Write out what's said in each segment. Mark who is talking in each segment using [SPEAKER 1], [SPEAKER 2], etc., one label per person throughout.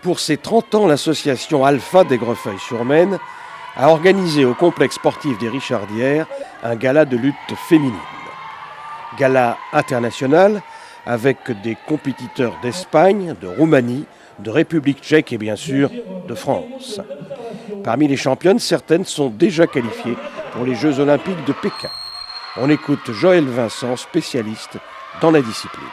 [SPEAKER 1] Pour ses 30 ans, l'association Alpha d'Aigrefeuille-sur-Maine a organisé au complexe sportif des Richardières un gala de lutte féminine. Gala international avec des compétiteurs d'Espagne, de Roumanie, de République tchèque et bien sûr de France. Parmi les championnes, certaines sont déjà qualifiées pour les Jeux olympiques de Pékin. On écoute Joël Vincent, spécialiste dans la discipline.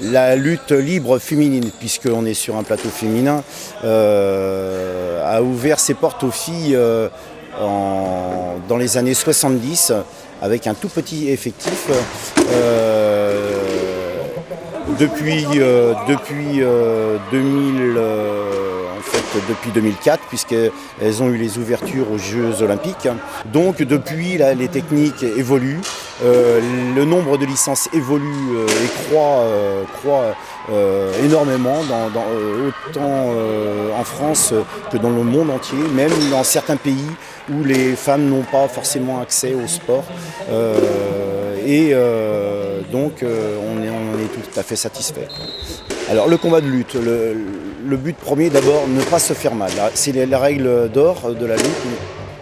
[SPEAKER 2] La lutte libre féminine, puisqu'on est sur un plateau féminin, a ouvert ses portes aux filles dans les années 70 avec un tout petit effectif. Depuis 2004, puisqu'elles ont eu les ouvertures aux Jeux Olympiques. Donc depuis, les techniques évoluent, le nombre de licences évolue et croît énormément, autant en France que dans le monde entier, même dans certains pays où les femmes n'ont pas forcément accès au sport. Donc on est tout à fait satisfait. Alors le combat de lutte, le but premier d'abord, ne pas se faire mal. C'est la règle d'or de la lutte,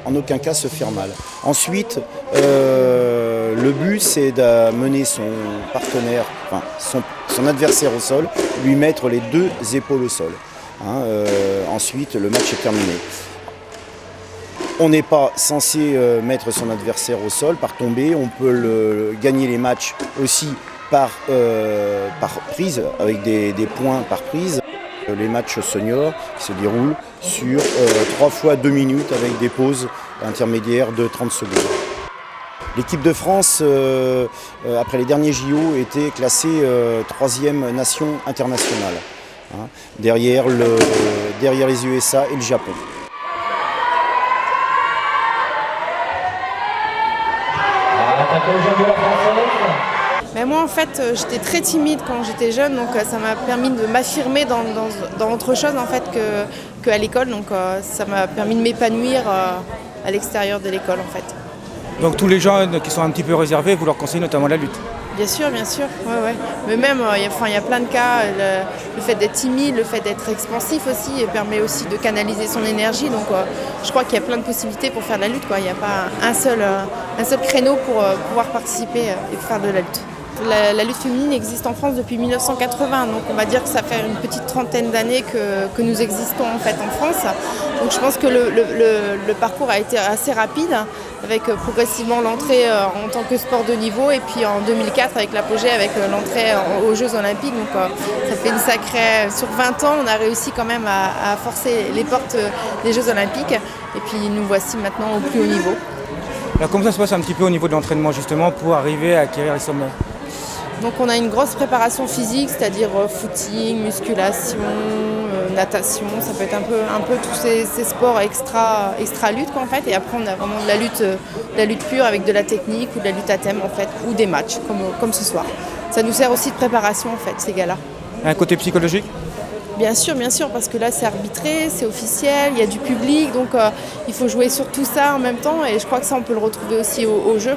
[SPEAKER 2] en aucun cas se faire mal. Ensuite, le but c'est d'amener son partenaire, enfin son adversaire au sol, lui mettre les deux épaules au sol. Ensuite, le match est terminé. On n'est pas censé mettre son adversaire au sol par tomber, on peut gagner les matchs aussi par prise, avec des points par prise. Les matchs seniors se déroulent sur 3 fois 2 minutes avec des pauses intermédiaires de 30 secondes. L'équipe de France, après les derniers JO, était classée 3e nation internationale, derrière les USA et le Japon.
[SPEAKER 3] Mais moi en fait j'étais très timide quand j'étais jeune, donc ça m'a permis de m'affirmer dans autre chose en fait qu'à l'école, donc ça m'a permis de m'épanouir à l'extérieur de l'école en fait.
[SPEAKER 4] Donc tous les jeunes qui sont un petit peu réservés, vous leur conseillez notamment la lutte?
[SPEAKER 3] Bien sûr, ouais. Mais même il y a plein de cas, le fait d'être timide, le fait d'être expansif aussi permet aussi de canaliser son énergie, donc je crois qu'il y a plein de possibilités pour faire de la lutte, quoi. Il n'y a pas un seul créneau pour pouvoir participer et faire de la lutte. La lutte féminine existe en France depuis 1980, donc on va dire que ça fait une petite trentaine d'années que nous existons en fait en France. Donc je pense que le parcours a été assez rapide, avec progressivement l'entrée en tant que sport de niveau, et puis en 2004 avec l'apogée, avec l'entrée aux Jeux Olympiques. Donc ça fait une sacrée... Sur 20 ans, on a réussi quand même à forcer les portes des Jeux Olympiques, et puis nous voici maintenant au plus haut niveau.
[SPEAKER 4] Alors comment ça se passe un petit peu au niveau de l'entraînement justement pour arriver à acquérir les sommets?
[SPEAKER 3] Donc on a une grosse préparation physique, c'est-à-dire footing, musculation, natation, ça peut être un peu tous ces sports extra lutte quoi, en fait. Et après on a vraiment de la lutte pure avec de la technique ou de la lutte à thème en fait, ou des matchs comme ce soir. Ça nous sert aussi de préparation en fait, ces gars-là.
[SPEAKER 4] Un côté psychologique?
[SPEAKER 3] Bien sûr, parce que là c'est arbitré, c'est officiel, il y a du public, donc il faut jouer sur tout ça en même temps, et je crois que ça on peut le retrouver aussi au jeu.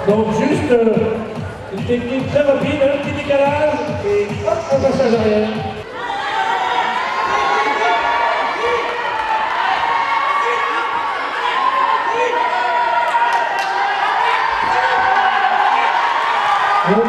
[SPEAKER 5] Donc juste une technique très rapide, un petit décalage et hop, un passage arrière. Donc,